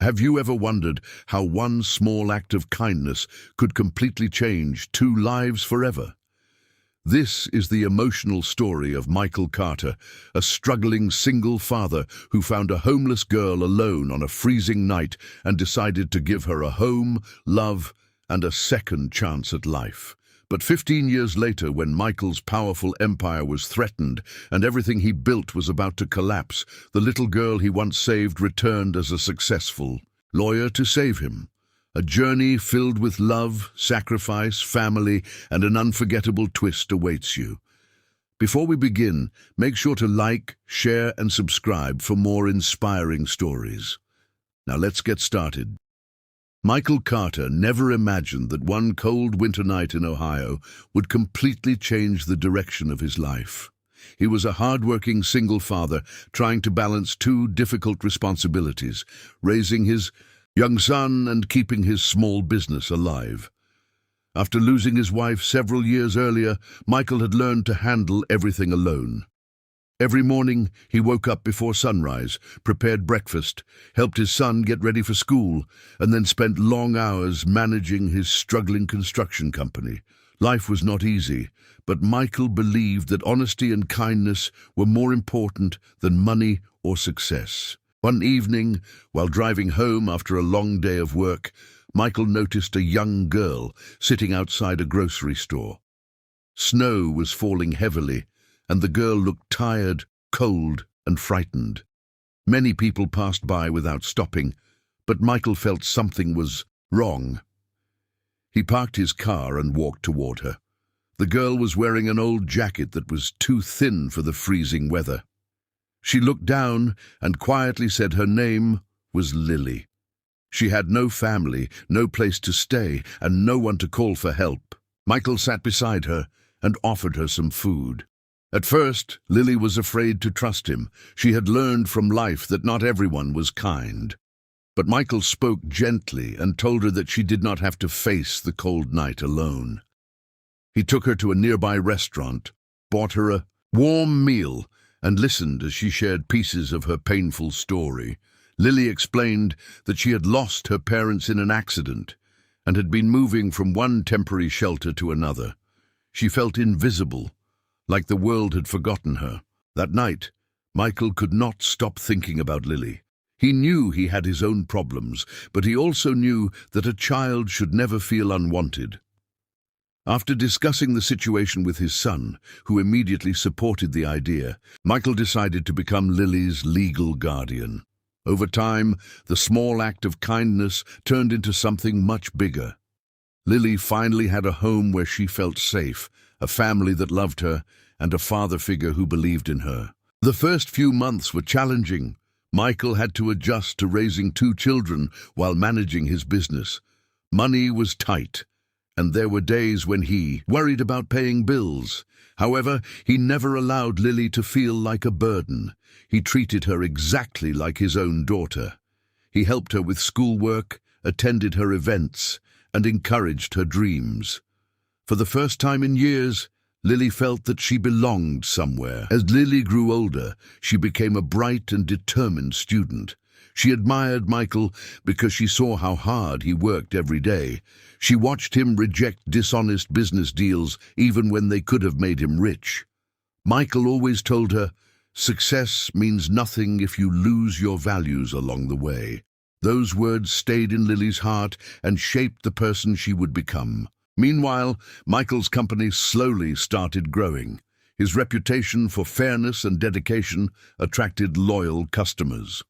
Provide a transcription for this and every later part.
Have you ever wondered how one small act of kindness could completely change two lives forever? This is the emotional story of Michael Carter, a struggling single father who found a homeless girl alone on a freezing night and decided to give her a home, love, and a second chance at life. But 15 years later, when Michael's powerful empire was threatened and everything he built was about to collapse, the little girl he once saved returned as a successful lawyer to save him. A journey filled with love, sacrifice, family, and an unforgettable twist awaits you. Before we begin, make sure to like, share, and subscribe for more inspiring stories. Now let's get started. Michael Carter never imagined that one cold winter night in Ohio would completely change the direction of his life. He was a hard-working single father trying to balance two difficult responsibilities, raising his young son and keeping his small business alive. After losing his wife several years earlier, Michael had learned to handle everything alone. Every morning, he woke up before sunrise, prepared breakfast, helped his son get ready for school, and then spent long hours managing his struggling construction company. Life was not easy, but Michael believed that honesty and kindness were more important than money or success. One evening, while driving home after a long day of work, Michael noticed a young girl sitting outside a grocery store. Snow was falling heavily, and the girl looked tired, cold, and frightened. Many people passed by without stopping, but Michael felt something was wrong. He parked his car and walked toward her. The girl was wearing an old jacket that was too thin for the freezing weather. She looked down and quietly said her name was Lily. She had no family, no place to stay, and no one to call for help. Michael sat beside her and offered her some food. At first, Lily was afraid to trust him. She had learned from life that not everyone was kind. But Michael spoke gently and told her that she did not have to face the cold night alone. He took her to a nearby restaurant, bought her a warm meal, and listened as she shared pieces of her painful story. Lily explained that she had lost her parents in an accident and had been moving from one temporary shelter to another. She felt invisible, like the world had forgotten her. That night, Michael could not stop thinking about Lily. He knew he had his own problems, but he also knew that a child should never feel unwanted. After discussing the situation with his son, who immediately supported the idea, Michael decided to become Lily's legal guardian. Over time, the small act of kindness turned into something much bigger. Lily finally had a home where she felt safe, a family that loved her, and a father figure who believed in her. The first few months were challenging. Michael had to adjust to raising two children while managing his business. Money was tight, and there were days when he worried about paying bills. However, he never allowed Lily to feel like a burden. He treated her exactly like his own daughter. He helped her with schoolwork, attended her events, and encouraged her dreams. For the first time in years, Lily felt that she belonged somewhere. As Lily grew older, she became a bright and determined student. She admired Michael because she saw how hard he worked every day. She watched him reject dishonest business deals even when they could have made him rich. Michael always told her, "Success means nothing if you lose your values along the way." Those words stayed in Lily's heart and shaped the person she would become. Meanwhile, Michael's company slowly started growing. His reputation for fairness and dedication attracted loyal customers.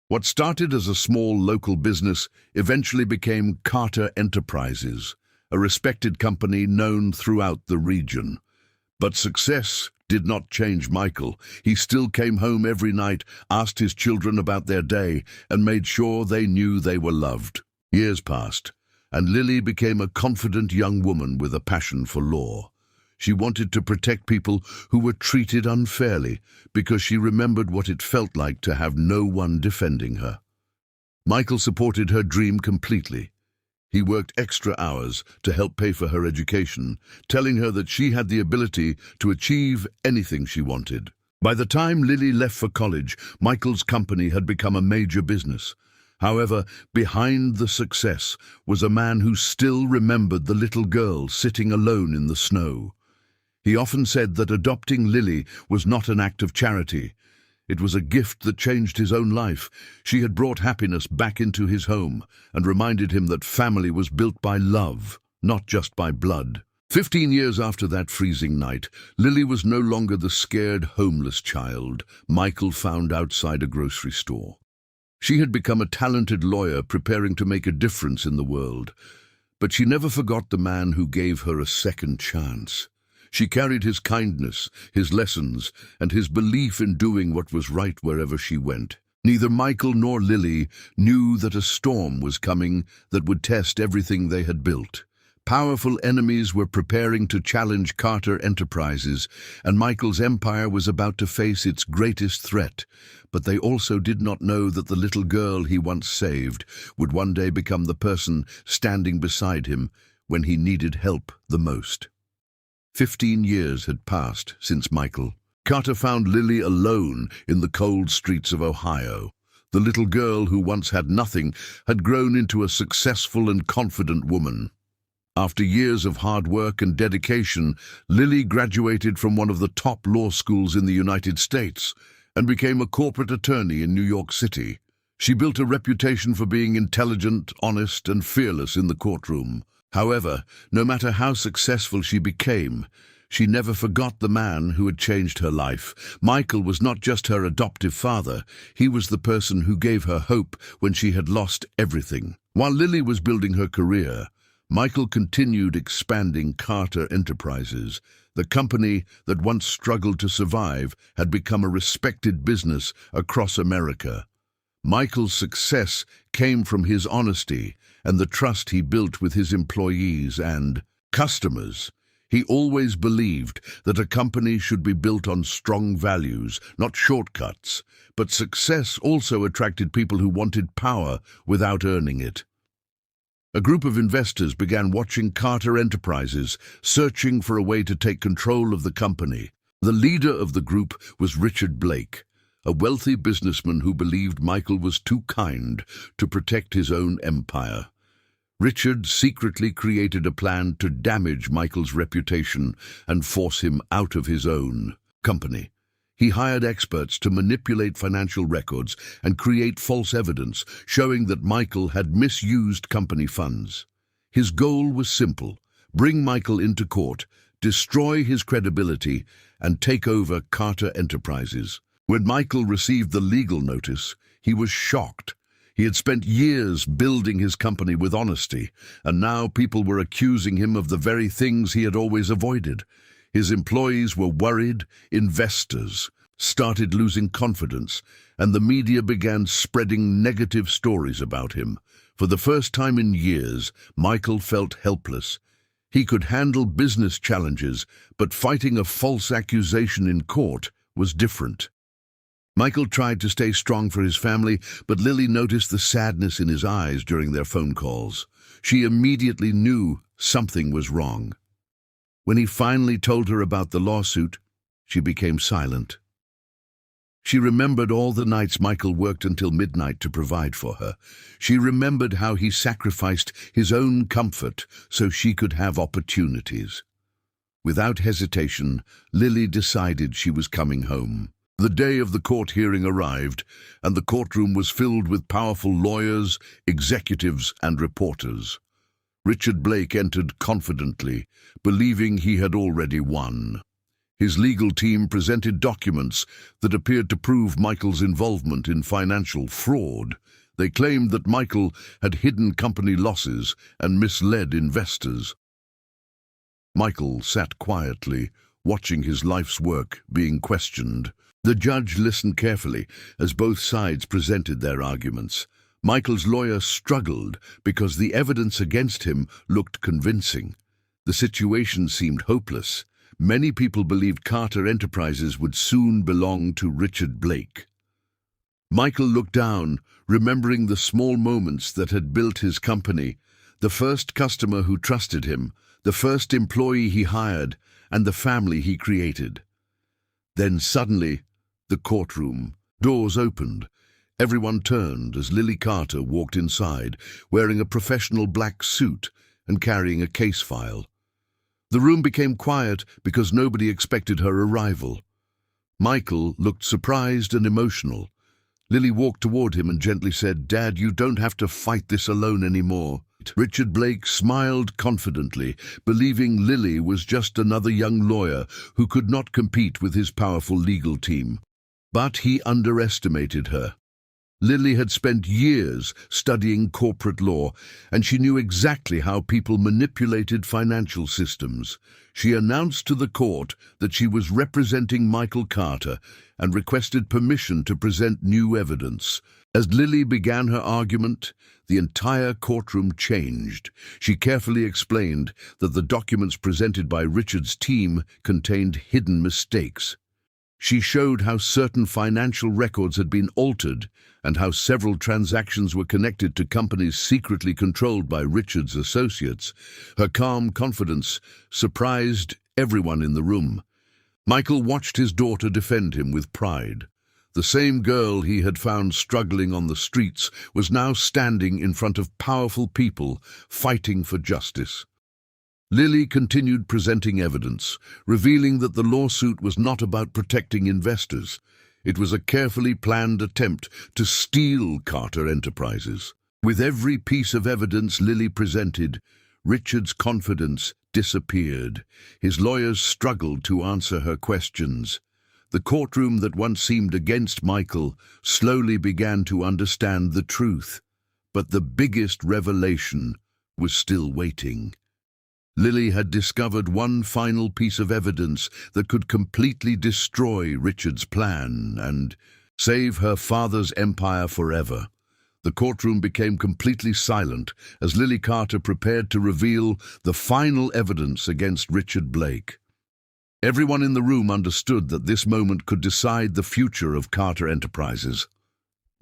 What started as a small local business eventually became Carter Enterprises, a respected company known throughout the region. But success did not change Michael. He still came home every night, asked his children about their day, and made sure they knew they were loved. Years passed, and Lily became a confident young woman with a passion for law. She wanted to protect people who were treated unfairly because she remembered what it felt like to have no one defending her. Michael supported her dream completely. He worked extra hours to help pay for her education, telling her that she had the ability to achieve anything she wanted. By the time Lily left for college, Michael's company had become a major business. However, behind the success was a man who still remembered the little girl sitting alone in the snow. He often said that adopting Lily was not an act of charity. It was a gift that changed his own life. She had brought happiness back into his home and reminded him that family was built by love, not just by blood. 15 years after that freezing night, Lily was no longer the scared, homeless child Michael found outside a grocery store. She had become a talented lawyer preparing to make a difference in the world. But she never forgot the man who gave her a second chance. She carried his kindness, his lessons, and his belief in doing what was right wherever she went. Neither Michael nor Lily knew that a storm was coming that would test everything they had built. Powerful enemies were preparing to challenge Carter Enterprises, and Michael's empire was about to face its greatest threat. But they also did not know that the little girl he once saved would one day become the person standing beside him when he needed help the most. 15 years had passed since Carter found Lily alone in the cold streets of Ohio. The little girl who once had nothing had grown into a successful and confident woman. After years of hard work and dedication, Lily graduated from one of the top law schools in the United States and became a corporate attorney in New York City. She built a reputation for being intelligent, honest, and fearless in the courtroom. However, no matter how successful she became, she never forgot the man who had changed her life. Michael was not just her adoptive father, he was the person who gave her hope when she had lost everything. While Lily was building her career, Michael continued expanding Carter Enterprises. The company that once struggled to survive had become a respected business across America. Michael's success came from his honesty and the trust he built with his employees and customers. He always believed that a company should be built on strong values, not shortcuts. But success also attracted people who wanted power without earning it. A group of investors began watching Carter Enterprises, searching for a way to take control of the company. The leader of the group was Richard Blake, a wealthy businessman who believed Michael was too kind to protect his own empire. Richard secretly created a plan to damage Michael's reputation and force him out of his own company. He hired experts to manipulate financial records and create false evidence showing that Michael had misused company funds. His goal was simple: bring Michael into court, destroy his credibility, and take over Carter Enterprises. When Michael received the legal notice, he was shocked. He had spent years building his company with honesty, and now people were accusing him of the very things he had always avoided. His employees were worried, investors started losing confidence, and the media began spreading negative stories about him. For the first time in years, Michael felt helpless. He could handle business challenges, but fighting a false accusation in court was different. Michael tried to stay strong for his family, but Lily noticed the sadness in his eyes during their phone calls. She immediately knew something was wrong. When he finally told her about the lawsuit, she became silent. She remembered all the nights Michael worked until midnight to provide for her. She remembered how he sacrificed his own comfort so she could have opportunities. Without hesitation, Lily decided she was coming home. The day of the court hearing arrived, and the courtroom was filled with powerful lawyers, executives, and reporters. Richard Blake entered confidently, believing he had already won. His legal team presented documents that appeared to prove Michael's involvement in financial fraud. They claimed that Michael had hidden company losses and misled investors. Michael sat quietly, watching his life's work being questioned. The judge listened carefully as both sides presented their arguments. Michael's lawyer struggled because the evidence against him looked convincing. The situation seemed hopeless. Many people believed Carter Enterprises would soon belong to Richard Blake. Michael looked down, remembering the small moments that had built his company, the first customer who trusted him, the first employee he hired, and the family he created. Then suddenly, the courtroom doors opened, Everyone turned as Lily Carter walked inside, wearing a professional black suit and carrying a case file. The room became quiet because nobody expected her arrival. Michael looked surprised and emotional. Lily walked toward him and gently said, "Dad, you don't have to fight this alone anymore." Richard Blake smiled confidently, believing Lily was just another young lawyer who could not compete with his powerful legal team. But he underestimated her. Lily had spent years studying corporate law, and she knew exactly how people manipulated financial systems. She announced to the court that she was representing Michael Carter and requested permission to present new evidence. As Lily began her argument, the entire courtroom changed. She carefully explained that the documents presented by Richard's team contained hidden mistakes. She showed how certain financial records had been altered and how several transactions were connected to companies secretly controlled by Richard's associates. Her calm confidence surprised everyone in the room. Michael watched his daughter defend him with pride. The same girl he had found struggling on the streets was now standing in front of powerful people fighting for justice. Lily continued presenting evidence, revealing that the lawsuit was not about protecting investors. It was a carefully planned attempt to steal Carter Enterprises. With every piece of evidence Lily presented, Richard's confidence disappeared. His lawyers struggled to answer her questions. The courtroom that once seemed against Michael slowly began to understand the truth. But the biggest revelation was still waiting. Lily had discovered one final piece of evidence that could completely destroy Richard's plan and save her father's empire forever. The courtroom became completely silent as Lily Carter prepared to reveal the final evidence against Richard Blake. Everyone in the room understood that this moment could decide the future of Carter Enterprises.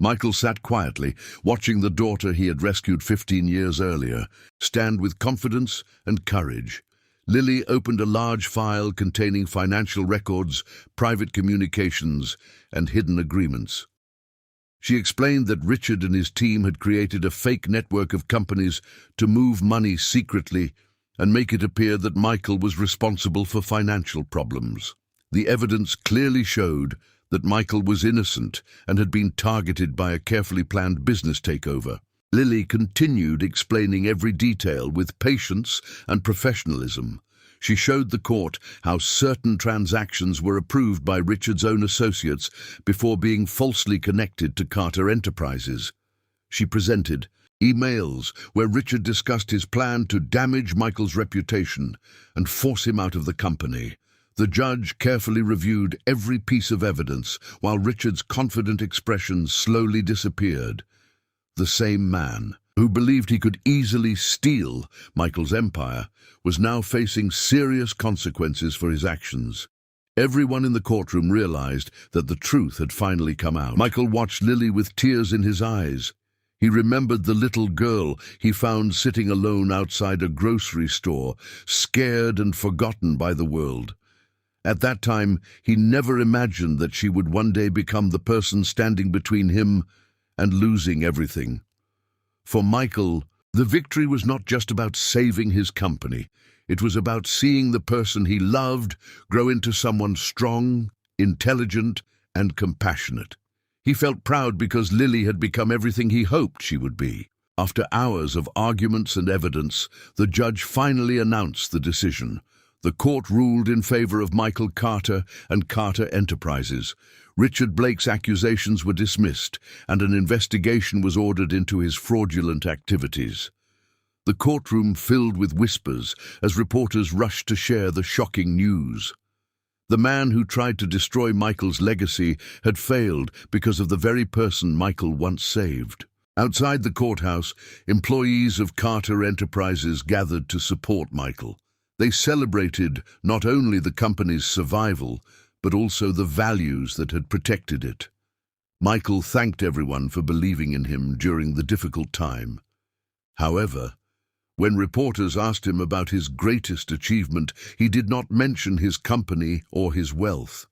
Michael sat quietly, watching the daughter he had rescued 15 years earlier stand with confidence and courage. Lily opened a large file containing financial records, private communications, and hidden agreements. She explained that Richard and his team had created a fake network of companies to move money secretly and make it appear that Michael was responsible for financial problems. The evidence clearly showed that Michael was innocent and had been targeted by a carefully planned business takeover. Lily continued explaining every detail with patience and professionalism. She showed the court how certain transactions were approved by Richard's own associates before being falsely connected to Carter Enterprises. She presented emails where Richard discussed his plan to damage Michael's reputation and force him out of the company. The judge carefully reviewed every piece of evidence while Richard's confident expression slowly disappeared. The same man, who believed he could easily steal Michael's empire, was now facing serious consequences for his actions. Everyone in the courtroom realized that the truth had finally come out. Michael watched Lily with tears in his eyes. He remembered the little girl he found sitting alone outside a grocery store, scared and forgotten by the world. At that time, he never imagined that she would one day become the person standing between him and losing everything. For Michael, the victory was not just about saving his company. It was about seeing the person he loved grow into someone strong, intelligent, and compassionate. He felt proud because Lily had become everything he hoped she would be. After hours of arguments and evidence, the judge finally announced the decision. The court ruled in favor of Michael Carter and Carter Enterprises. Richard Blake's accusations were dismissed, and an investigation was ordered into his fraudulent activities. The courtroom filled with whispers as reporters rushed to share the shocking news. The man who tried to destroy Michael's legacy had failed because of the very person Michael once saved. Outside the courthouse, employees of Carter Enterprises gathered to support Michael. They celebrated not only the company's survival, but also the values that had protected it. Michael thanked everyone for believing in him during the difficult time. However, when reporters asked him about his greatest achievement, he did not mention his company or his wealth.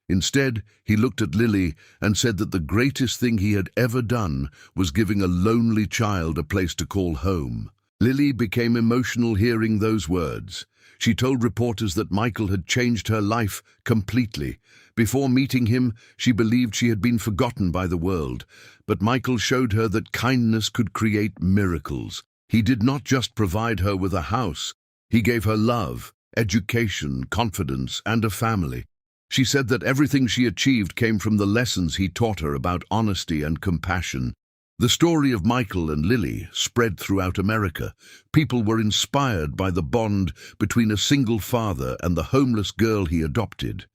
Instead, he looked at Lily and said that the greatest thing he had ever done was giving a lonely child a place to call home. Lily became emotional hearing those words. She told reporters that Michael had changed her life completely. Before meeting him, she believed she had been forgotten by the world, but Michael showed her that kindness could create miracles. He did not just provide her with a house, he gave her love, education, confidence, and a family. She said that everything she achieved came from the lessons he taught her about honesty and compassion. The story of Michael and Lily spread throughout America. People were inspired by the bond between a single father and the homeless girl he adopted.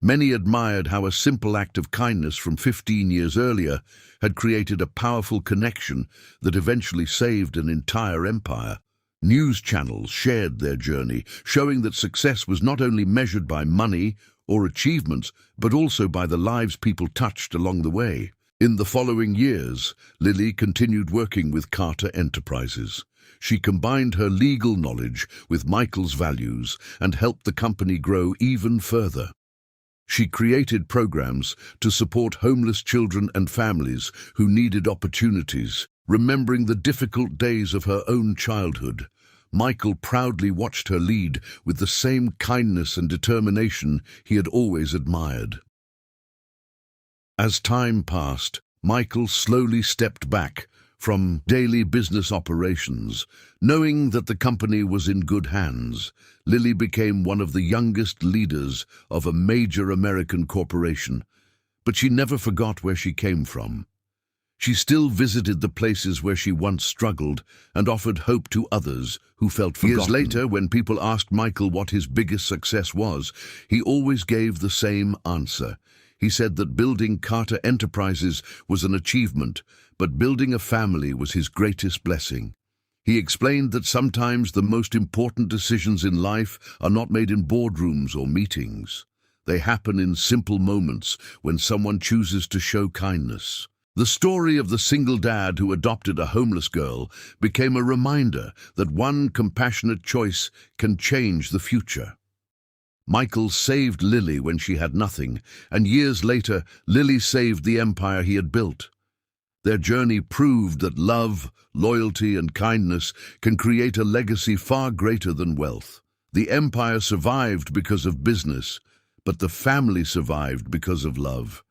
Many admired how a simple act of kindness from 15 years earlier had created a powerful connection that eventually saved an entire empire. News channels shared their journey, showing that success was not only measured by money or achievements, but also by the lives people touched along the way. In the following years, Lily continued working with Carter Enterprises. She combined her legal knowledge with Michael's values and helped the company grow even further. She created programs to support homeless children and families who needed opportunities. Remembering the difficult days of her own childhood, Michael proudly watched her lead with the same kindness and determination he had always admired. As time passed, Michael slowly stepped back from daily business operations. Knowing that the company was in good hands, Lily became one of the youngest leaders of a major American corporation. But she never forgot where she came from. She still visited the places where she once struggled and offered hope to others who felt forgotten. Years later, when people asked Michael what his biggest success was, he always gave the same answer. He said that building Carter Enterprises was an achievement, but building a family was his greatest blessing. He explained that sometimes the most important decisions in life are not made in boardrooms or meetings. They happen in simple moments when someone chooses to show kindness. The story of the single dad who adopted a homeless girl became a reminder that one compassionate choice can change the future. Michael saved Lily when she had nothing, and years later, Lily saved the empire he had built. Their journey proved that love, loyalty, and kindness can create a legacy far greater than wealth. The empire survived because of business, but the family survived because of love.